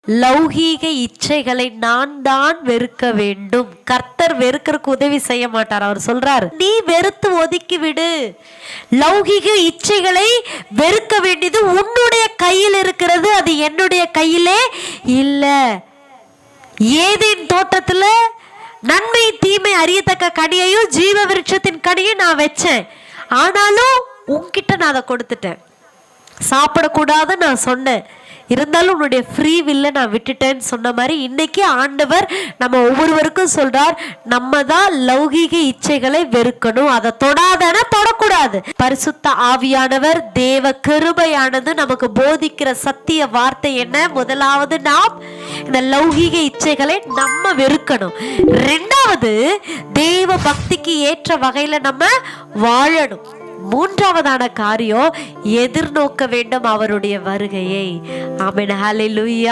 லௌகீக இச்சைகளை நான் தான் வெறுக்க வேண்டும். கர்த்தர் வெறுக்கிறதுக்கு உதவி செய்ய மாட்டார். அவர் சொல்றார், நீ வெறுத்து ஒதுக்கி விடு. லௌகீக இச்சைகளை வெறுக்க வேண்டியது உன்னுடைய கையில் இருக்கிறது, அது என்னுடைய கையிலே இல்ல. ஏதேன் தோட்டத்துல நன்மை தீமை அறியத்தக்க கனியையும் ஜீவ விருட்சத்தின் கனியும் நான் வச்சேன். ஆனாலும் உன்கிட்ட நான் அதை கொடுத்துட்டேன். சாப்பிடக்கூடாது நான் சொன்னேன், இருந்தாலும் உன்னுடைய ஃப்ரீ வில்ல நான் விட்டுட்டேன்னு சொன்ன மாதிரி இன்னைக்கு ஆண்டவர் நம்ம ஒவ்வொருவருக்கும் சொல்றார், நம்ம தான் லௌகீக இச்சைகளை வெறுக்கணும். அதை தொடாதன தொடக்கூடாது. பரிசுத்த ஆவியானவர் தேவ கிருபையானது நமக்கு போதிக்கிற சத்திய வார்த்தை என்ன? முதலாவது, நாம் இந்த லௌகீக இச்சைகளை நம்ம வெறுக்கணும். ரெண்டாவது, தேவ பக்திக்கு ஏற்ற வகையில நம்ம வாழணும். மூன்றாவதான காரியம், எதிர்நோக்க வேண்டும் அவருடைய வருகையை. ஆமென். ஹல்லேலூயா.